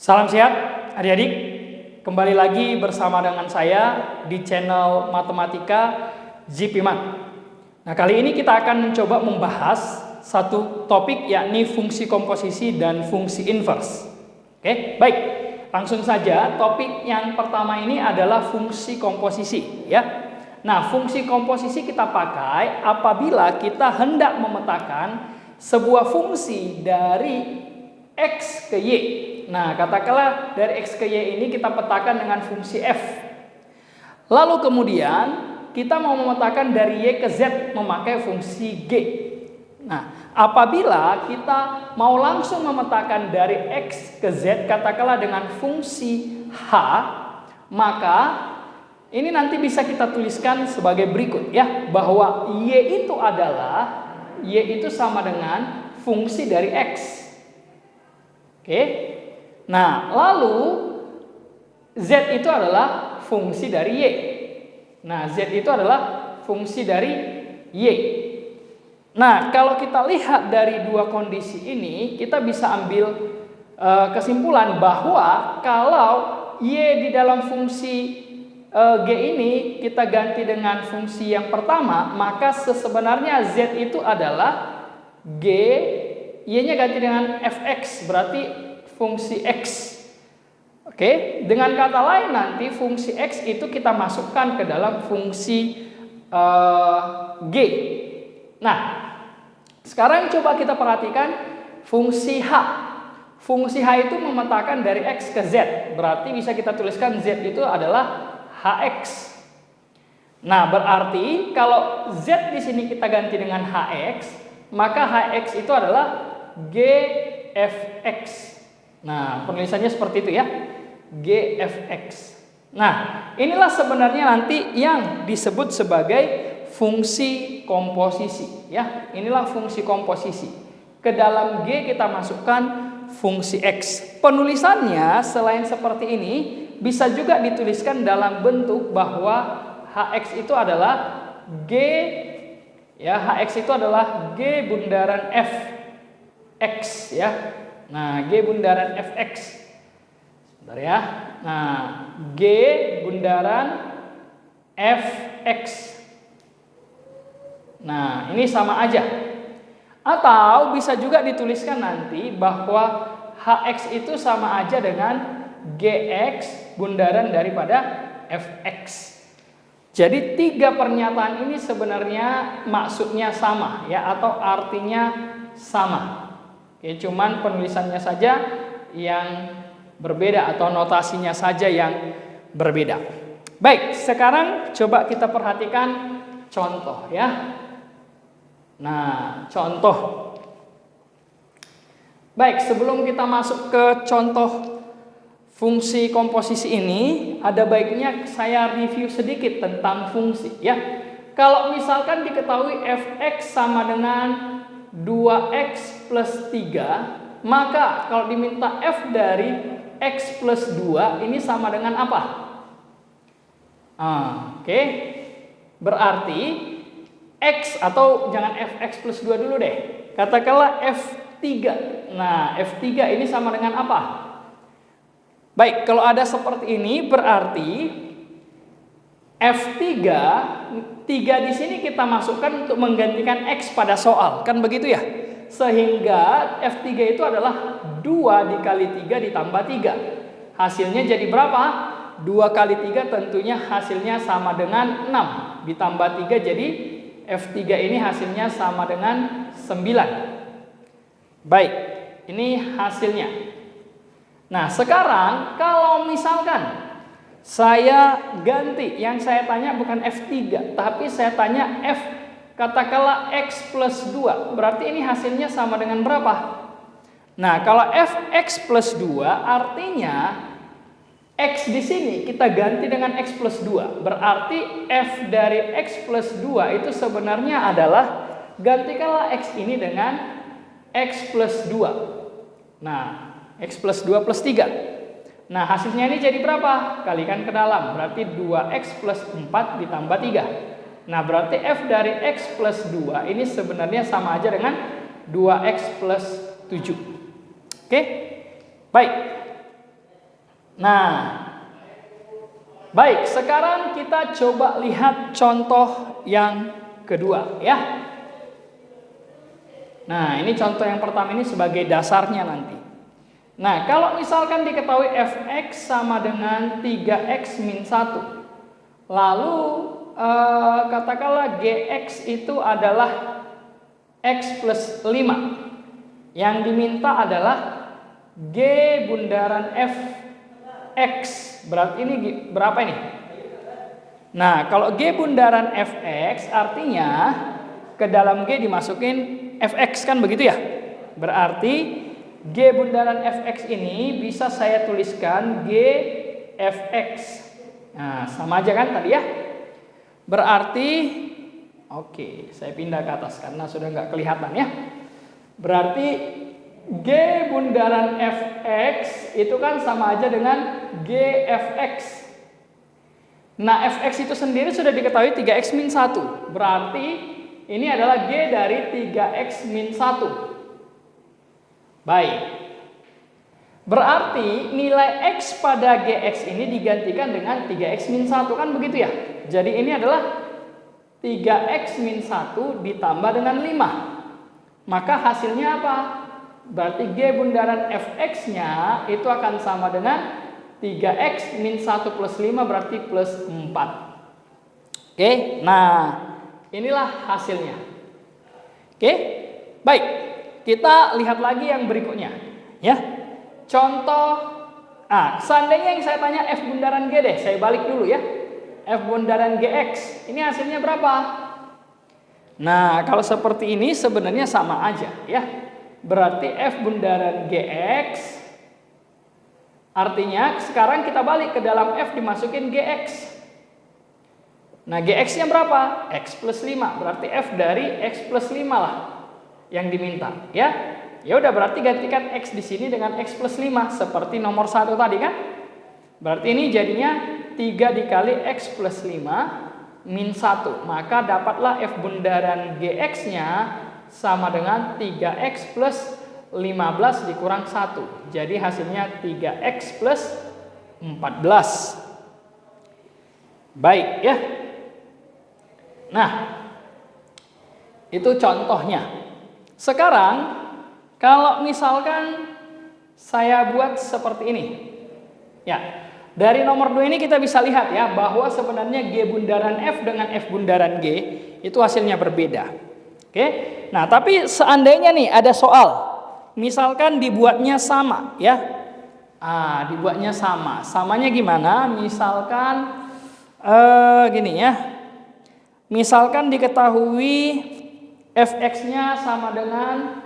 Salam sehat adik-adik, kembali lagi bersama dengan saya di channel Matematika Zipiman. Nah, kali ini kita akan mencoba membahas satu topik, yakni fungsi komposisi dan fungsi inverse. Oke, baik, langsung saja. Topik yang pertama ini adalah fungsi komposisi, ya. Nah, fungsi komposisi kita pakai apabila kita hendak memetakan sebuah fungsi dari X ke Y. Nah, katakanlah dari X ke Y ini kita petakan dengan fungsi F. Lalu kemudian kita mau memetakan dari Y ke Z memakai fungsi G. Nah, apabila kita mau langsung memetakan dari X ke Z, katakanlah dengan fungsi H, maka ini nanti bisa kita tuliskan sebagai berikut, ya, bahwa Y itu sama dengan fungsi dari X. Oke. Nah, lalu Z itu adalah fungsi dari Y. Nah, Z itu adalah fungsi dari Y. Nah, kalau kita lihat dari dua kondisi ini, kita bisa ambil kesimpulan bahwa kalau Y di dalam fungsi G ini kita ganti dengan fungsi yang pertama, maka sebenarnya Z itu adalah G, Y-nya ganti dengan fx, berarti fungsi X. Oke, dengan kata lain nanti fungsi X itu kita masukkan ke dalam fungsi G. Nah, sekarang coba kita perhatikan fungsi H. Fungsi H itu memetakan dari X ke Z, berarti bisa kita tuliskan Z itu adalah HX. Nah, berarti kalau Z di sini kita ganti dengan HX, maka HX itu adalah GFX. Nah, penulisannya seperti itu, ya, GFX. Nah, inilah sebenarnya nanti yang disebut sebagai fungsi komposisi, ya. Inilah fungsi komposisi. Ke dalam G kita masukkan fungsi X. Penulisannya selain seperti ini bisa juga dituliskan dalam bentuk bahwa HX itu adalah G, ya, HX itu adalah G bundaran Fx, ya. Nah, G bundaran Fx. Sebentar, ya. Nah, G bundaran Fx. Nah, ini sama aja. Atau bisa juga dituliskan nanti bahwa Hx itu sama aja dengan Gx bundaran daripada Fx. Jadi tiga pernyataan ini sebenarnya maksudnya sama, ya, atau artinya sama. Oke, cuman penulisannya saja yang berbeda atau notasinya saja yang berbeda. Baik, sekarang coba kita perhatikan contoh, ya. Nah, contoh. Baik, sebelum kita masuk ke contoh fungsi komposisi ini, ada baiknya saya review sedikit tentang fungsi, ya. Kalau misalkan diketahui Fx sama dengan 2x plus 3, maka kalau diminta F dari x plus 2 ini sama dengan apa? Oke. Berarti X, atau jangan Fx plus 2 dulu deh, katakanlah F3. Nah, F3 ini sama dengan apa? Baik, kalau ada seperti ini berarti F3, 3 di sini kita masukkan untuk menggantikan X pada soal, kan begitu, ya? Sehingga F3 itu adalah 2 dikali 3 ditambah 3. Hasilnya jadi berapa? 2 kali 3 tentunya hasilnya sama dengan 6. Ditambah 3 jadi F3 ini hasilnya sama dengan 9. Baik, ini hasilnya. Nah, sekarang kalau misalkan saya ganti, yang saya tanya bukan F3, tapi saya tanya F, katakanlah X plus 2, berarti ini hasilnya sama dengan berapa? Nah, kalau Fx plus 2 artinya X di sini kita ganti dengan X plus 2, berarti F dari X plus 2 itu sebenarnya adalah, gantikanlah X ini dengan X plus 2. Nah, X plus 2 plus 3. Nah, hasilnya ini jadi berapa? Kalikan ke dalam, berarti 2x plus 4 ditambah 3. Nah, berarti F dari X plus 2 ini sebenarnya sama aja dengan 2x plus 7. Oke? Baik. Nah, baik, sekarang kita coba lihat contoh yang kedua ya. Nah, ini contoh yang pertama ini sebagai dasarnya nanti. Nah, kalau misalkan diketahui fx sama dengan 3x min 1. Lalu katakanlah gx itu adalah x plus 5. Yang diminta adalah g bundaran fx. Berarti ini berapa ini? Nah, kalau g bundaran fx artinya ke dalam g dimasukin fx kan begitu ya? Berarti g bundaran fx ini bisa saya tuliskan g fx. Nah, sama aja kan tadi ya? Berarti oke, saya pindah ke atas karena sudah nggak kelihatan ya. Berarti g bundaran fx itu kan sama aja dengan g fx. Nah, fx itu sendiri sudah diketahui 3x min 1. Berarti ini adalah g dari 3x min 1. Baik. Berarti nilai x pada gx ini digantikan dengan 3x min 1 kan begitu ya? Jadi ini adalah 3x min 1 ditambah dengan 5. Maka hasilnya apa? Berarti g bundaran fx-nya itu akan sama dengan 3x min 1 plus 5 berarti plus 4. Oke, nah inilah hasilnya. Oke, baik. Kita lihat lagi yang berikutnya, ya. Contoh, seandainya yang saya tanya f bundaran g deh, saya balik dulu ya. F bundaran gx, ini hasilnya berapa? Nah, kalau seperti ini sebenarnya sama aja, ya. Berarti f bundaran gx, artinya sekarang kita balik ke dalam f dimasukin gx. Nah, gx-nya berapa? X plus 5, berarti f dari x plus 5 lah yang diminta, ya. Ya udah, berarti gantikan x di sini dengan x plus 5 seperti nomor 1 tadi kan. Berarti ini jadinya 3 dikali x plus 5 min 1. Maka dapatlah f bundaran gx-nya sama dengan 3x plus 15 dikurang 1. Jadi hasilnya 3x plus 14. Baik ya. Nah, itu contohnya. Sekarang kalau misalkan saya buat seperti ini. Ya, dari nomor 2 ini kita bisa lihat ya bahwa sebenarnya g bundaran f dengan f bundaran g itu hasilnya berbeda. Oke. Nah, tapi seandainya nih ada soal, misalkan dibuatnya sama ya. Dibuatnya sama. Samanya gimana? Misalkan gini ya. Misalkan diketahui fx-nya sama dengan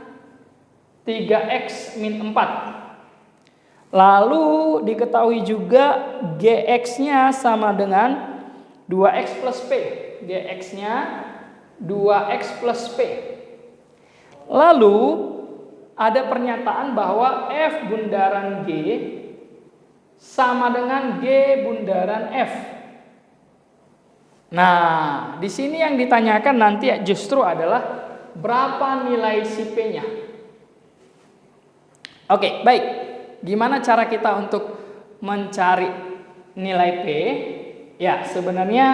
3x min 4. Lalu diketahui juga gx-nya sama dengan 2x plus p. Gx-nya 2x plus p. Lalu ada pernyataan bahwa f bundaran g sama dengan g bundaran f. Nah, di sini yang ditanyakan nanti justru adalah berapa nilai si p-nya. Oke, baik. Gimana cara kita untuk mencari nilai p? Ya, sebenarnya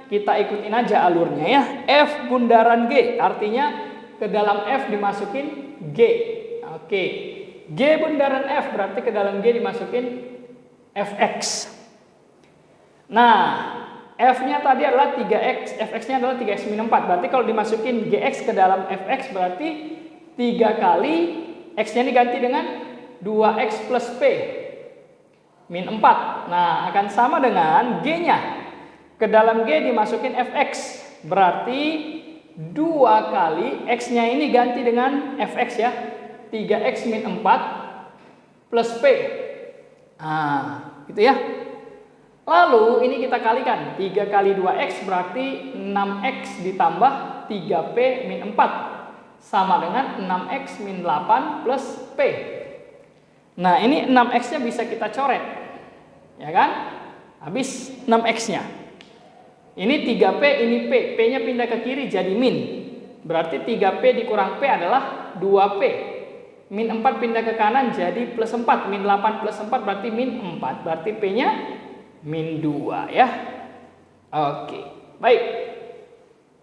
kita ikutin aja alurnya ya. F bundaran G, artinya ke dalam F dimasukin G. Oke. G bundaran F berarti ke dalam G dimasukin Fx. Nah, F-nya tadi adalah 3x, Fx-nya adalah 3x min 4. Berarti kalau dimasukin Gx ke dalam Fx berarti 3 kali X-nya diganti dengan 2x plus P min 4. Nah, akan sama dengan G-nya. Ke dalam G dimasukin Fx. Berarti 2 kali X-nya ini ganti dengan Fx ya. 3x min 4 plus P. Nah, gitu ya. Lalu ini kita kalikan. 3 kali 2x berarti 6x ditambah 3P min 4. Sama dengan 6x min 8 plus P. Nah, ini 6x-nya bisa kita coret. Ya kan? Habis 6x-nya. Ini 3P, ini P. P-nya pindah ke kiri jadi min. Berarti 3P dikurang P adalah 2P. min 4 pindah ke kanan jadi plus 4. Min 8 plus 4 berarti min 4. Berarti P-nya min 2 ya. Oke, baik.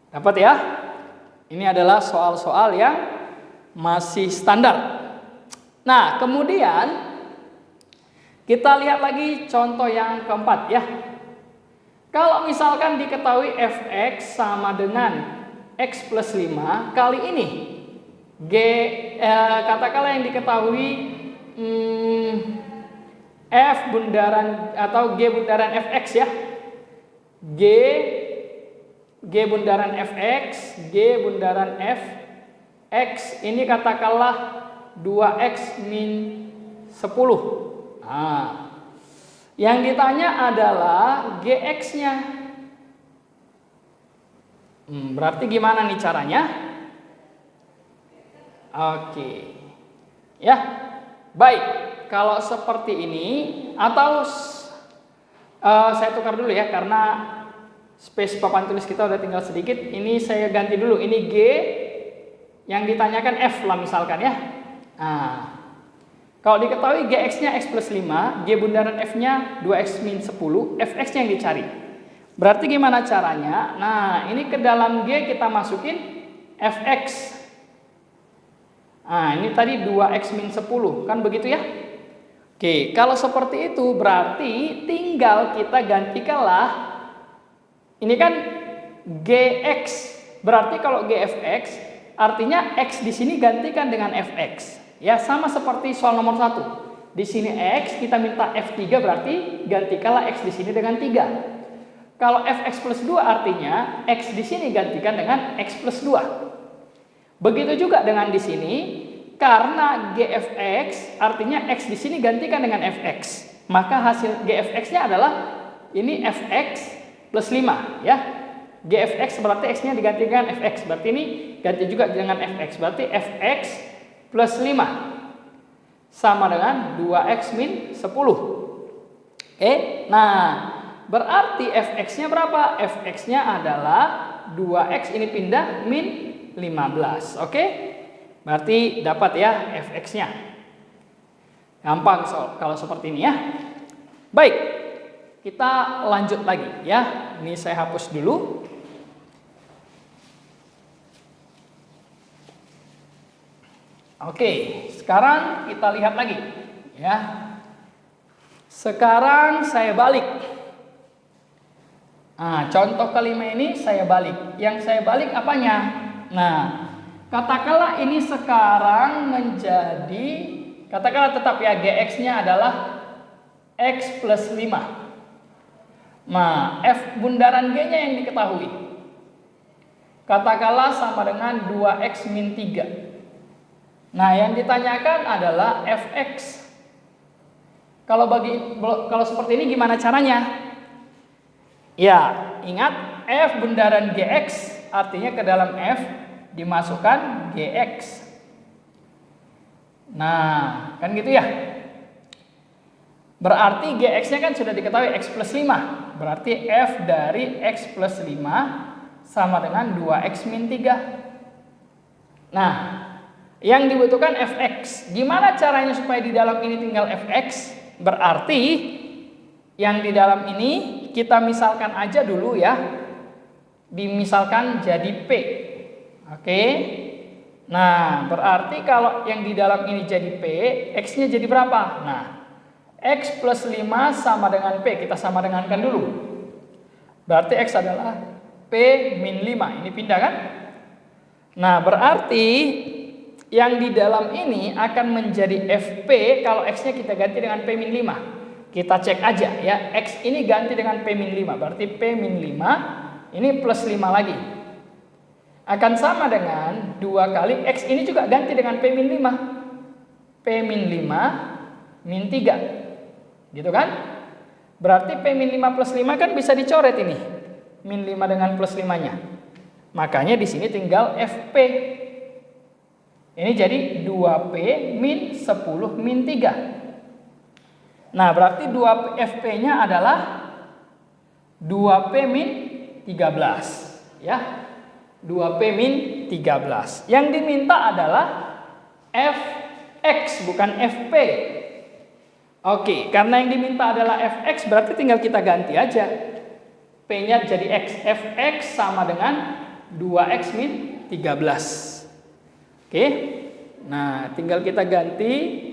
Dapat ya? Ini adalah soal-soal yang masih standar. Nah, kemudian kita lihat lagi contoh yang keempat ya. Kalau misalkan diketahui fx sama dengan x plus 5, kali ini katakanlah yang diketahui f bundaran atau g bundaran fx ya. G bundaran fx, G bundaran fx ini katakanlah 2x min 10. Nah, yang ditanya adalah gx-nya. Berarti gimana nih caranya? Oke. Ya. Baik, kalau seperti ini atau saya tukar dulu ya karena space papan tulis kita udah tinggal sedikit. Ini saya ganti dulu. Ini G, yang ditanyakan F lah misalkan ya. Nah, kalau diketahui Gx-nya X plus 5, G bundaran F-nya 2X min 10, Fx-nya yang dicari. Berarti gimana caranya? Nah, ini ke dalam G kita masukin Fx. Nah, ini tadi 2X min 10, kan begitu ya? Oke, kalau seperti itu berarti tinggal kita gantikanlah. Ini kan Gx, berarti kalau Gfx artinya X di sini gantikan dengan Fx. Ya, sama seperti soal nomor 1. Di sini X, kita minta F3 berarti gantikanlah X di sini dengan 3. Kalau Fx plus 2 artinya X di sini gantikan dengan X plus 2. Begitu juga dengan di sini, karena Gfx artinya X di sini gantikan dengan Fx. Maka hasil Gfx-nya adalah ini Fx plus 5 ya. Gfx berarti X-nya digantikan Fx. Berarti ini ganti juga dengan Fx. Berarti Fx plus 5 sama dengan 2X min 10. Nah, berarti Fx-nya berapa? Fx-nya adalah 2X ini pindah min 15. Oke? Berarti dapat ya Fx-nya. Gampang kalau seperti ini ya. Baik, kita lanjut lagi ya. Ini saya hapus dulu. Oke, sekarang kita lihat lagi ya. Sekarang saya balik. Nah, contoh kelima ini saya balik. Yang saya balik apanya? Nah, katakanlah ini sekarang menjadi, katakanlah tetap ya Gx-nya adalah X plus 5. Nah, F bundaran G-nya yang diketahui. Katakanlah sama dengan 2X min 3. Nah, yang ditanyakan adalah Fx. Kalau seperti ini gimana caranya? Ya, ingat F bundaran Gx artinya ke dalam F dimasukkan Gx. Nah, kan gitu ya. Berarti Gx-nya kan sudah diketahui X plus 5. Berarti F dari X plus 5 sama dengan 2X min 3. Nah, yang dibutuhkan Fx. Gimana caranya supaya di dalam ini tinggal Fx? Berarti yang di dalam ini kita misalkan aja dulu ya. Dimisalkan jadi P. Oke. Nah, berarti kalau yang di dalam ini jadi P, X-nya jadi berapa? Nah, X plus 5 sama dengan P. Kita sama dengankan dulu. Berarti X adalah P min 5. Ini pindah kan? Nah, berarti yang di dalam ini akan menjadi Fp kalau X-nya kita ganti dengan P min 5. Kita cek aja ya. X ini ganti dengan P min 5. Berarti P min 5 ini plus 5 lagi. Akan sama dengan 2 kali X ini juga ganti dengan P min 5. P min 5 min 3. Gitu kan? Berarti P min 5 plus 5 kan bisa dicoret ini. Min 5 dengan plus 5-nya. Makanya di sini tinggal Fp. Ini jadi 2P min 10 min 3. Nah, berarti 2 Fp-nya adalah 2P min 13. Ya, 2P min 13. Yang diminta adalah F fx bukan fp. Oke, karena yang diminta adalah fx berarti tinggal kita ganti aja. P-nya jadi x. Fx sama dengan 2x min 13. Oke. Nah, tinggal kita ganti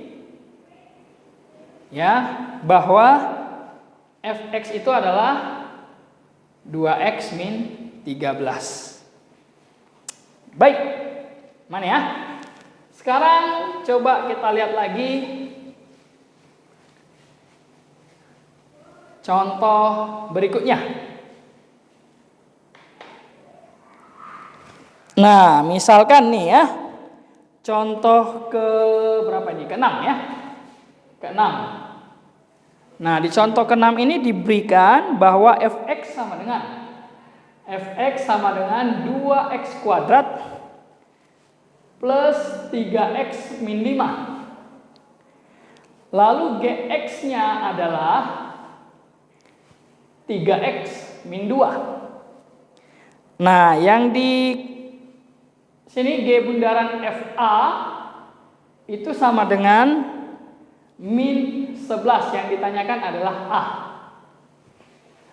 ya bahwa fx itu adalah 2x min 13. Baik. Mana ya? Sekarang coba kita lihat lagi contoh berikutnya. Nah, misalkan nih ya, contoh ke berapa ini? Ke-6 ya. Ke-6. Nah, di contoh ke-6 ini diberikan bahwa fx sama dengan 2x kuadrat plus 3x min 5. Lalu gx-nya adalah 3x min 2. Nah, yang di sini G bundaran FA itu sama dengan min 11, yang ditanyakan adalah A.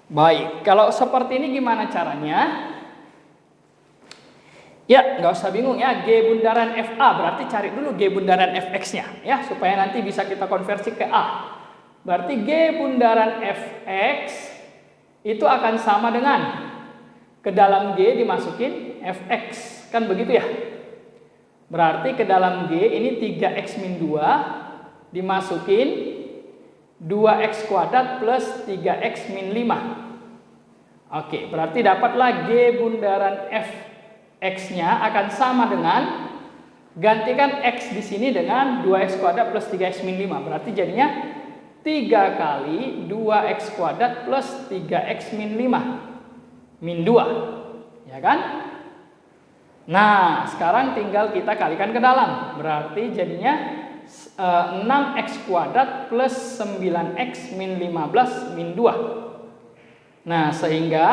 Baik, kalau seperti ini gimana caranya? Ya, nggak usah bingung ya, G bundaran FA berarti cari dulu G bundaran Fx-nya ya, supaya nanti bisa kita konversi ke A. Berarti G bundaran Fx itu akan sama dengan ke dalam G dimasukin Fx, kan begitu ya? Berarti ke dalam G ini 3x min 2 dimasukin 2x kuadrat plus 3x min 5. Oke, berarti dapatlah G bundaran Fx-nya akan sama dengan, gantikan x di sini dengan 2x kuadrat plus 3x min 5. Berarti jadinya 3 kali 2x kuadrat plus 3x min 5 min 2, ya kan? Nah, sekarang tinggal kita kalikan ke dalam. Berarti jadinya 6x kuadrat plus 9x min 15 min 2. Nah, sehingga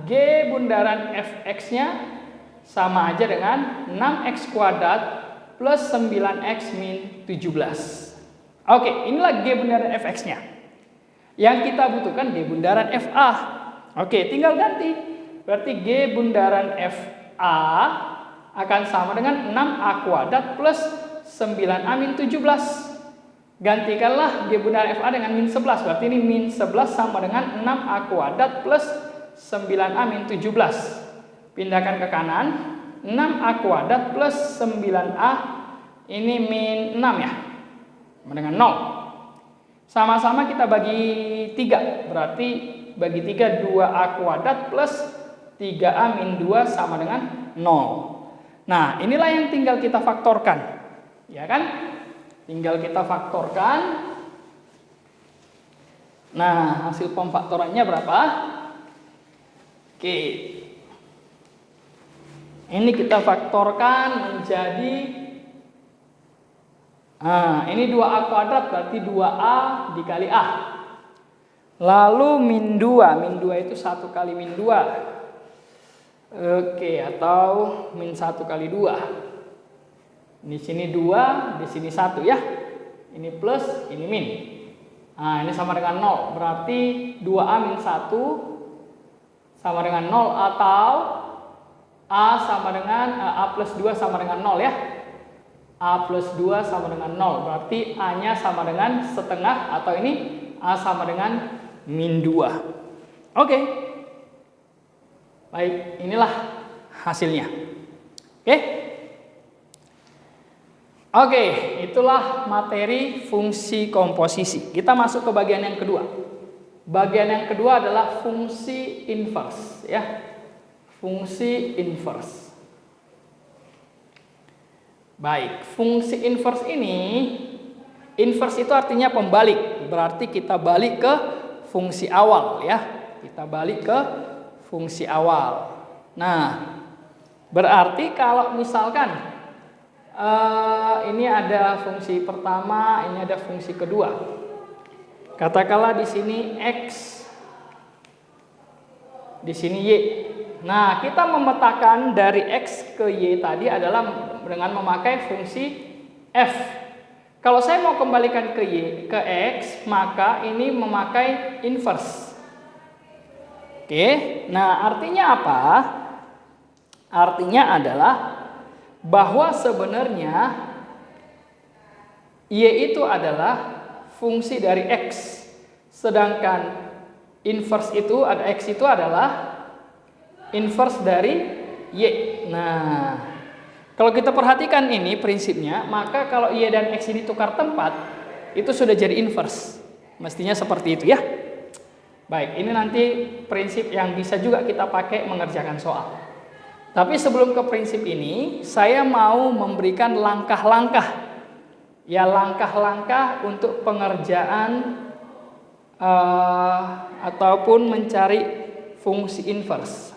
G bundaran Fx-nya sama aja dengan 6x kuadrat plus 9x min 17. Oke, inilah G bundaran Fx-nya. Yang kita butuhkan G bundaran Fa. Oke, tinggal ganti. Berarti G bundaran Fa akan sama dengan 6a kuadrat plus 9a min 17. Gantikanlah G bundaran Fa dengan min 11. Berarti ini min 11 sama dengan 6a kuadrat plus 9a min 17. Pindahkan ke kanan. 6a kuadrat plus 9a ini min 6 ya. Dengan 0. Sama-sama kita bagi 3. Berarti bagi 3 2a kuadrat plus 3a min 2 sama dengan 0. Nah, inilah yang tinggal kita faktorkan. Ya kan? Tinggal kita faktorkan. Nah, hasil pemfaktorannya berapa? Oke. Ini kita faktorkan menjadi, ini 2a kuadrat berarti 2a dikali a. Lalu min 2. Min 2 itu 1 kali min 2. Oke, atau min 1 kali 2. Di sini 2, di sini 1 ya. Ini plus, ini min. Nah, ini sama dengan 0. Berarti 2a min 1 sama dengan 0, atau a sama dengan a plus 2 sama dengan 0 ya. A plus 2 sama dengan 0. Berarti a-nya sama dengan setengah, atau ini a sama dengan min 2. Oke. Baik, inilah hasilnya. Oke. Oke, itulah materi fungsi komposisi. Kita masuk ke bagian yang kedua. Bagian yang kedua adalah fungsi inverse ya. Fungsi inverse. Baik, fungsi inverse ini, inverse itu artinya pembalik. Berarti kita balik ke fungsi awal ya. Kita balik ke fungsi awal. Nah, berarti kalau misalkan ini ada fungsi pertama, ini ada fungsi kedua. Katakanlah di sini X, di sini Y. Nah, kita memetakan dari X ke Y tadi adalah dengan memakai fungsi F. Kalau saya mau kembalikan ke Y, ke X, maka ini memakai inverse. Oke, nah artinya apa? Artinya adalah bahwa sebenarnya Y itu adalah fungsi dari X. Sedangkan inverse itu, X itu adalah inverse dari Y. Nah, kalau kita perhatikan ini prinsipnya, maka kalau Y dan X ini tukar tempat, itu sudah jadi inverse. Mestinya seperti itu ya. Baik, ini nanti prinsip yang bisa juga kita pakai mengerjakan soal. Tapi sebelum ke prinsip ini, saya mau memberikan langkah-langkah. Ya, langkah-langkah untuk pengerjaan ataupun mencari fungsi inverse.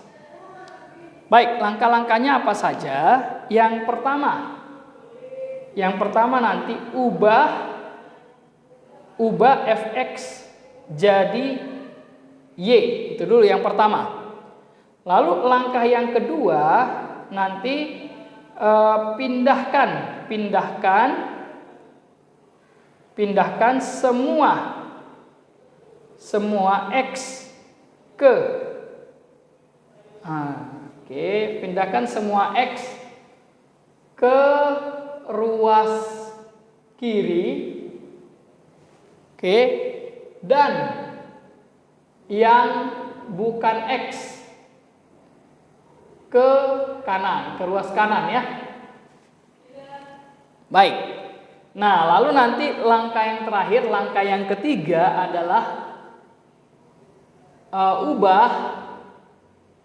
Baik, langkah-langkahnya apa saja? Yang pertama nanti ubah fx jadi y, itu dulu yang pertama. Lalu langkah yang kedua nanti pindahkan semua x ke pindahkan semua x ke ruas kiri. Dan yang bukan X ke kanan, ke ruas kanan ya. Baik. Nah, lalu nanti langkah yang terakhir, langkah yang ketiga adalah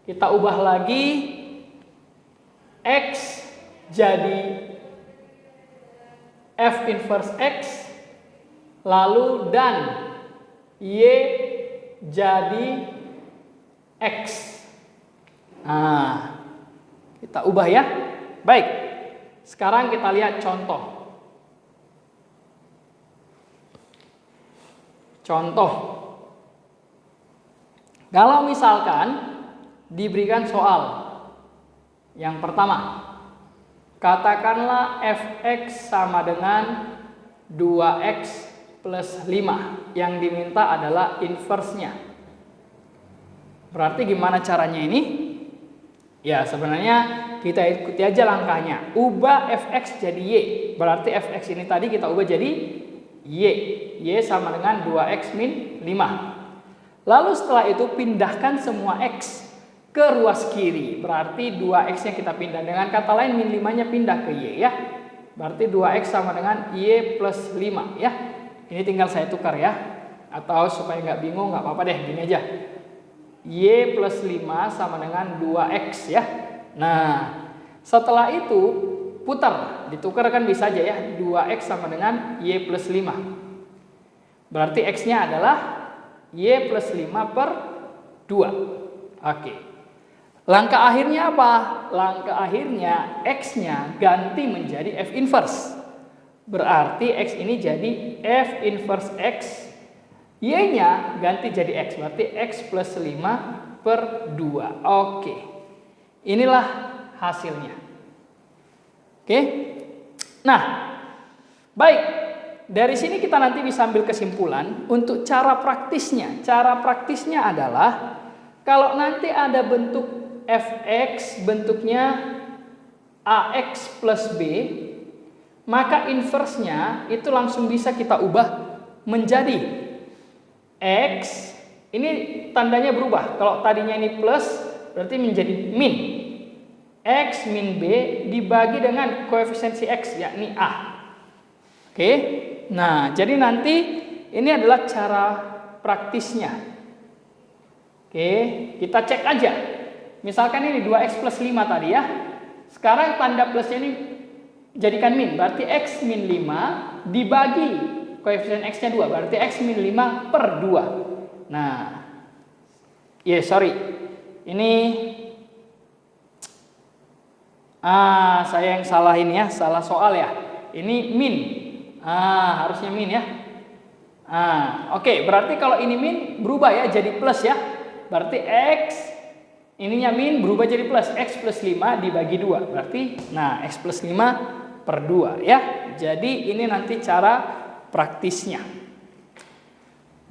kita ubah lagi X jadi F inverse X, lalu dan Y jadi X. Nah, kita ubah ya. Baik, sekarang kita lihat contoh. Kalau misalkan diberikan soal yang pertama, katakanlah fx sama dengan 2x plus 5. Yang diminta adalah inverse-nya. Berarti gimana caranya ini? Ya, sebenarnya kita ikuti aja langkahnya. Ubah fx jadi y. Berarti fx ini tadi kita ubah jadi y. Y sama dengan 2x min 5. Lalu setelah itu pindahkan semua x ke ruas kiri. Berarti 2x-nya kita pindah. Dengan kata lain min 5-nya pindah ke y ya. Berarti 2x sama dengan y plus 5 ya. Ini tinggal saya tukar ya. Atau supaya nggak bingung nggak apa-apa deh, gini aja. Y plus 5 sama dengan 2x ya. Nah, setelah itu putar. Ditukar kan bisa aja ya. 2x sama dengan y plus 5. Berarti x-nya adalah y plus 5 per 2. Oke. Langkah akhirnya apa? Langkah akhirnya x-nya ganti menjadi f inverse. Berarti x ini jadi f inverse x. Y-nya ganti jadi x. Berarti x plus 5 per 2. Oke. Inilah hasilnya. Oke. Nah, baik. Dari sini kita nanti bisa ambil kesimpulan untuk cara praktisnya. Cara praktisnya adalah kalau nanti ada bentuk fx bentuknya ax plus b, maka inverse-nya itu langsung bisa kita ubah menjadi x. Ini tandanya berubah. Kalau tadinya ini plus, berarti menjadi min. X min b dibagi dengan koefisiensi x, yakni a. Oke. Nah, jadi nanti ini adalah cara praktisnya. Oke, kita cek aja. Misalkan ini 2x plus 5 tadi ya. Sekarang tanda plusnya ini jadikan min. Berarti x min 5 dibagi koefisien x-nya 2. Berarti x min 5 per 2. Nah, sorry. Ini saya yang salah ini ya. Salah soal ya. Ini min. Harusnya min ya. Oke, berarti kalau ini min berubah ya jadi plus ya. Berarti x ininya min berubah jadi plus. X plus 5 dibagi 2. Berarti, nah, x plus 5 per 2 ya. Jadi ini nanti cara praktisnya.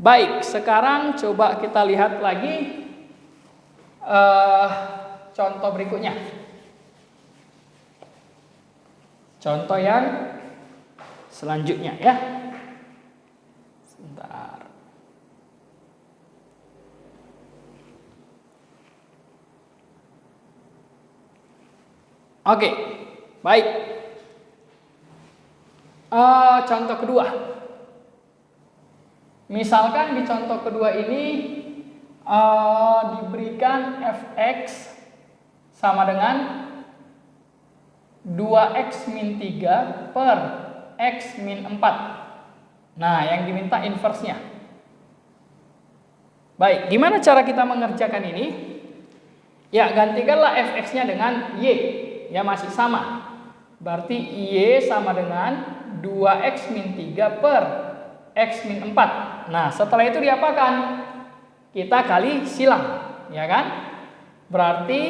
Baik, sekarang coba kita lihat lagi contoh berikutnya. Contoh yang selanjutnya ya. Sebentar. Oke, baik. Contoh kedua. Misalkan di contoh kedua ini diberikan fx sama dengan 2x min 3 per x min 4. Nah, yang diminta inversenya. Baik, gimana cara kita mengerjakan ini? Ya, gantikanlah fx-nya dengan y. Ya, masih sama. Berarti y sama dengan 2x min 3 per x min 4. Nah, setelah itu diapakan? Kita kali silang, ya kan? Berarti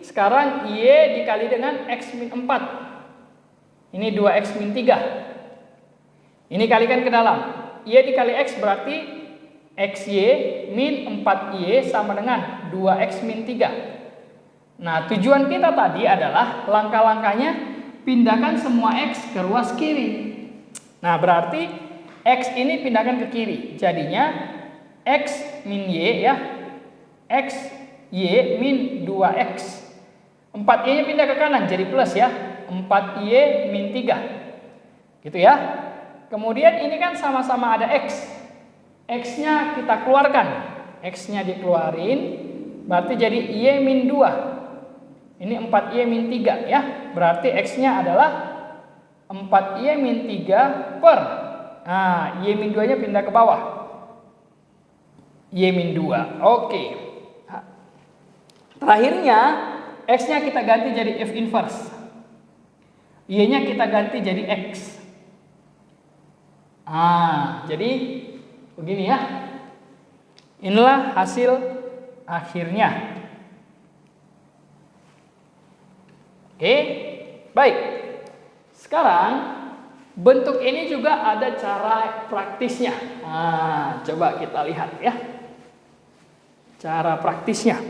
sekarang y dikali dengan x min 4. Ini 2x min 3. Ini kalikan ke dalam. Y dikali x berarti xy min 4y sama dengan 2x min 3. Nah, tujuan kita tadi adalah langkah-langkahnya pindahkan semua x ke ruas kiri. Nah, berarti x ini pindahkan ke kiri. Jadinya x min y ya. X y min 2x. 4y nya pindah ke kanan jadi plus ya. 4y min 3. Gitu ya. Kemudian ini kan sama-sama ada x. X-nya kita keluarkan. X-nya dikeluarin. Berarti jadi y min 2. Ini 4y min 3 ya. Berarti x-nya adalah 4y min 3 per. Nah, y min 2 nya pindah ke bawah. Y min 2. Oke. Terakhirnya x-nya kita ganti jadi f inverse. Y-nya kita ganti jadi x. Jadi begini ya. Inilah hasil akhirnya. Oke, baik. Sekarang bentuk ini juga ada cara praktisnya. Coba kita lihat ya. Cara praktisnya.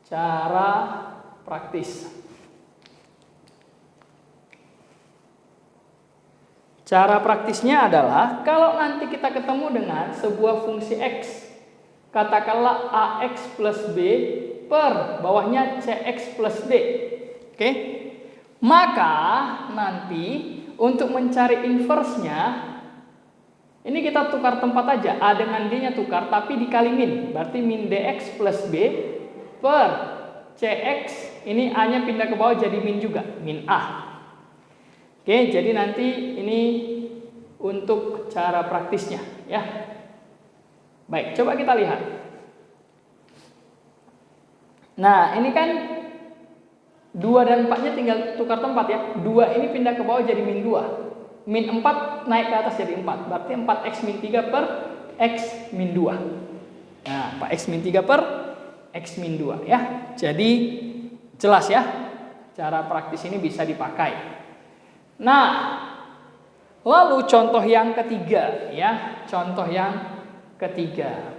Cara praktis. Cara praktisnya adalah kalau nanti kita ketemu dengan sebuah fungsi x, katakanlah ax plus b per bawahnya cx plus d. Oke? Maka nanti untuk mencari inversenya, ini kita tukar tempat aja. A dengan d-nya tukar, tapi dikali min. Berarti min dx plus b per cx. Ini a-nya pindah ke bawah jadi min juga, min a. Oke, jadi nanti ini untuk cara praktisnya ya. Baik, coba kita lihat. Nah, ini kan 2 dan 4-nya tinggal tukar tempat ya. 2 ini pindah ke bawah jadi min 2. Min 4 naik ke atas jadi 4. Berarti 4x min 3 per x min 2. Nah, 4x min 3 per x min 2 ya. Jadi jelas ya. Cara praktis ini bisa dipakai. Nah, lalu contoh yang ketiga ya. Contoh yang ketiga.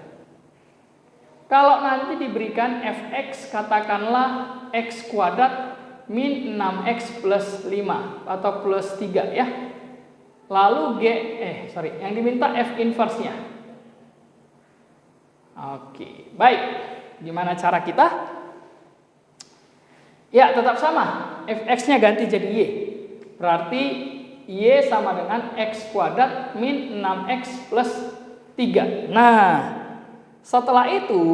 Kalau nanti diberikan fx katakanlah x kuadrat min 6x plus 5 atau plus 3 ya. Lalu yang diminta f inverse-nya. Oke, baik. Gimana cara kita? Ya, tetap sama. Fx-nya ganti jadi y. Berarti y sama dengan x kuadrat min 6x plus 3. Nah, setelah itu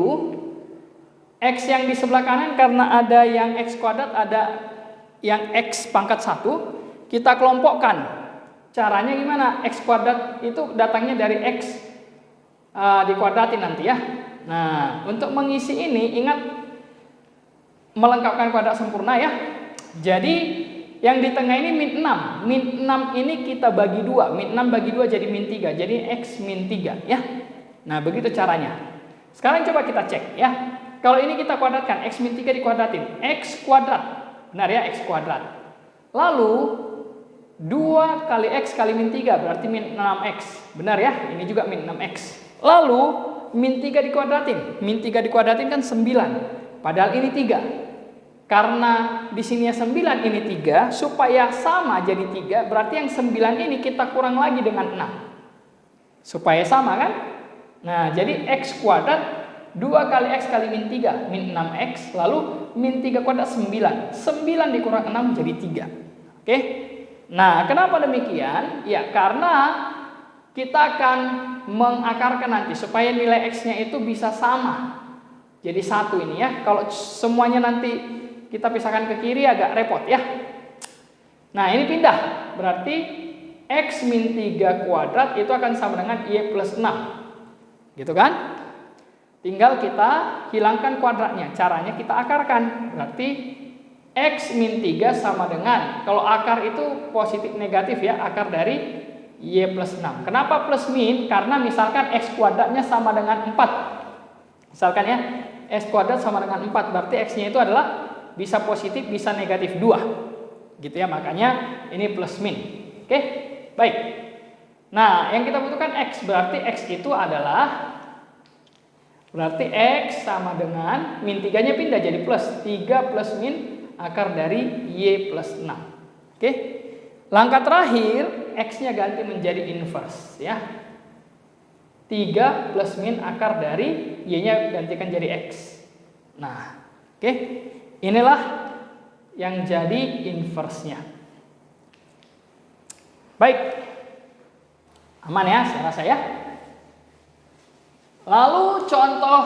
x yang di sebelah kanan karena ada yang x kuadrat, ada yang x pangkat 1, kita kelompokkan. Caranya gimana? X kuadrat itu datangnya dari x dikuadratin nanti ya. Nah, untuk mengisi ini ingat melengkapkan kuadrat sempurna ya. Jadi yang di tengah ini min 6. Min 6 ini kita bagi 2. Min 6 bagi 2 jadi min 3. Jadi x min 3 ya. Nah, begitu caranya. Sekarang coba kita cek ya. kalau ini kita kuadratkan, X min 3 dikuadratin, X kuadrat. Benar ya, X kuadrat. Lalu 2 kali X kali min 3 berarti min 6X. Benar ya, ini juga min 6X. Lalu min 3 dikuadratin. Min 3 dikuadratin kan 9. Padahal ini 3. Karena di sini 9 ini 3, supaya sama jadi 3, berarti yang 9 ini kita kurang lagi dengan 6. Supaya sama kan? Nah, jadi X kuadrat 2 kali X kali min 3, min 6X, lalu min 3 kuadrat 9. 9 dikurang 6 jadi 3. Oke? Nah, kenapa demikian? Ya, karena kita akan mengakarkan nanti supaya nilai X-nya itu bisa sama. Jadi 1 ini ya. Kalau semuanya nanti kita pisahkan ke kiri agak repot ya. Nah, ini pindah. Berarti X min 3 kuadrat itu akan sama dengan Y plus 6. Gitu kan? Tinggal kita hilangkan kuadratnya. Caranya kita akarkan. Berarti X min 3 sama dengan, kalau akar itu positif negatif ya, akar dari Y plus 6. Kenapa plus min? Karena misalkan X kuadratnya sama dengan 4. Misalkan ya, X kuadrat sama dengan 4. Berarti X-nya itu adalah bisa positif, bisa negatif 2. Gitu ya, makanya ini plus min. Oke, baik. Nah, yang kita butuhkan X. Berarti X itu adalah, berarti X sama dengan, min 3-nya pindah jadi plus. 3 plus min akar dari Y plus 6. Oke. Langkah terakhir, X-nya ganti menjadi inverse ya. 3 plus min akar dari Y-nya gantikan jadi X. Nah, oke. Inilah yang jadi inverse-nya. Baik. Aman ya, saya rasa ya. Lalu contoh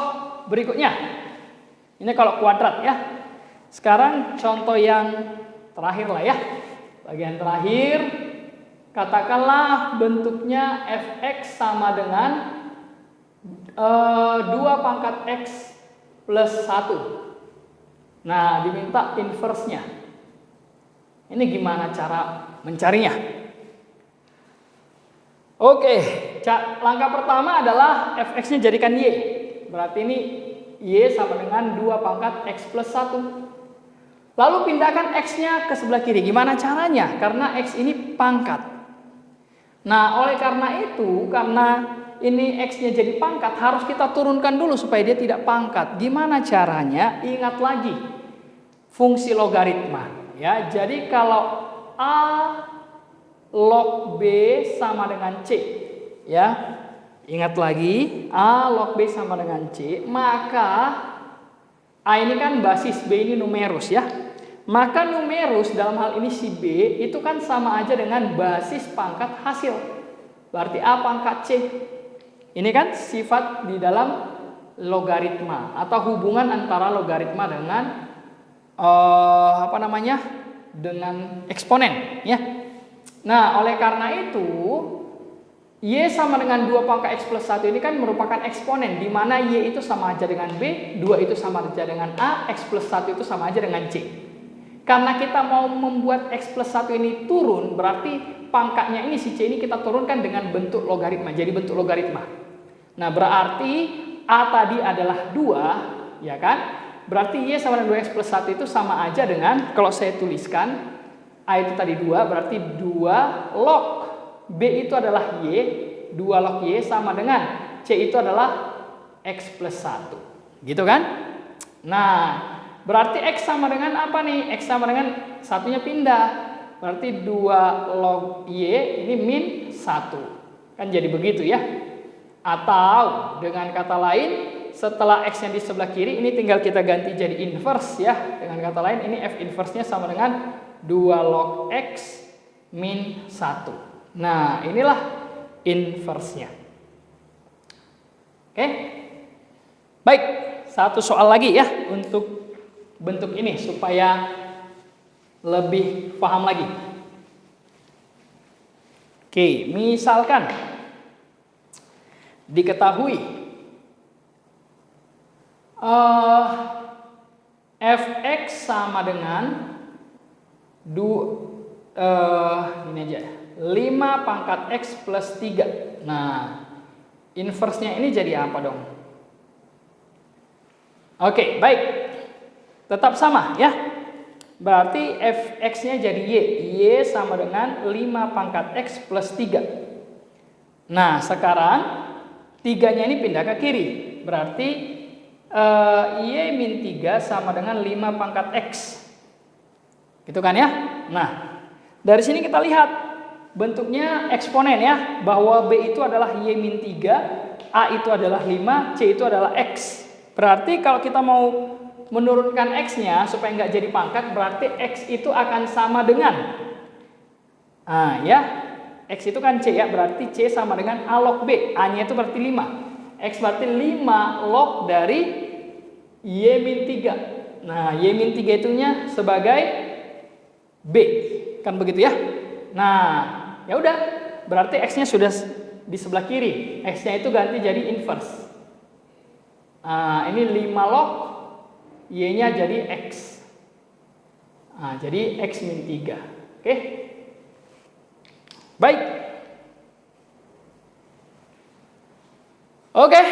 berikutnya. Ini kalau kuadrat ya. Sekarang contoh yang terakhir lah ya. Bagian terakhir, katakanlah bentuknya fx sama dengan 2 pangkat x plus 1. Nah, diminta inverse-nya. Ini gimana cara mencarinya? Oke, langkah pertama adalah fx-nya jadikan y. Berarti ini y sama dengan 2 pangkat x plus 1. Lalu pindahkan X-nya ke sebelah kiri. Gimana caranya? Karena X ini pangkat. Nah, oleh karena itu, karena ini X-nya jadi pangkat, harus kita turunkan dulu supaya dia tidak pangkat. Gimana caranya? Ingat lagi fungsi logaritma. Ya, jadi kalau A log B sama dengan C. Ya, ingat lagi A log B sama dengan C. Maka A ini kan basis, B ini numerus ya. Maka numerus dalam hal ini si B itu kan sama aja dengan basis pangkat hasil. Berarti A pangkat C. Ini kan sifat di dalam logaritma atau hubungan antara logaritma dengan dengan eksponen ya. Nah, oleh karena itu Y sama dengan 2 pangkat X plus 1 ini kan merupakan eksponen, di mana Y itu sama aja dengan B, 2 itu sama aja dengan A, X plus 1 itu sama aja dengan C. Karena kita mau membuat X plus 1 ini turun, berarti pangkatnya ini si C ini kita turunkan dengan bentuk logaritma, jadi bentuk logaritma. Nah, berarti A tadi adalah 2, ya kan? Berarti Y sama dengan 2X plus 1 itu sama aja dengan, kalau saya tuliskan, A itu tadi 2, berarti 2 log B itu adalah Y, 2 log Y sama dengan C itu adalah X plus 1. Gitu kan? Nah, berarti X sama dengan apa nih? X sama dengan satunya pindah. Berarti 2 log Y ini min 1. Kan jadi begitu ya. Atau dengan kata lain, setelah X-nya di sebelah kiri, ini tinggal kita ganti jadi inverse ya. Dengan kata lain, ini F inverse-nya sama dengan 2 log X min 1. Nah, inilah inverse-nya. Oke. Baik, satu soal lagi ya untuk bentuk ini supaya lebih paham lagi. Oke, misalkan diketahui fx sama dengan ini aja 5 pangkat X plus 3. Nah, inverse-nya ini jadi apa dong? Oke, baik. Tetap sama ya. Berarti fx-nya jadi y. Y sama dengan 5 pangkat x plus 3. Nah, sekarang 3-nya ini pindah ke kiri. Berarti y min 3 sama dengan 5 pangkat x. Gitu kan ya? Nah, dari sini kita lihat bentuknya eksponen ya. Bahwa b itu adalah y min 3, a itu adalah 5, c itu adalah x. Berarti kalau kita mau menurunkan x-nya supaya nggak jadi pangkat, berarti x itu akan sama dengan ya, x itu kan c ya, berarti c sama dengan a log b. A-nya itu berarti 5. X berarti 5 log dari y min 3. Nah, y min 3 itunya sebagai b. Kan begitu ya? Nah, ya udah, berarti x-nya sudah di sebelah kiri. X-nya itu ganti jadi inverse. Nah, ini 5 log y-nya jadi x. Nah, jadi x min 3. Oke. Baik. Oke.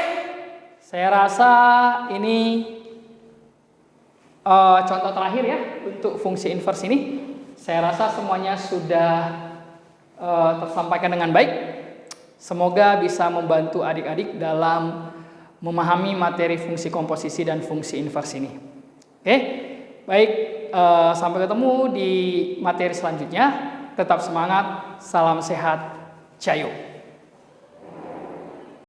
Saya rasa ini contoh terakhir ya untuk fungsi inverse ini. Saya rasa semuanya sudah tersampaikan dengan baik. Semoga bisa membantu adik-adik dalam memahami materi fungsi komposisi dan fungsi inverse ini. Oke, baik, sampai ketemu di materi selanjutnya. Tetap semangat, salam sehat, Cayo.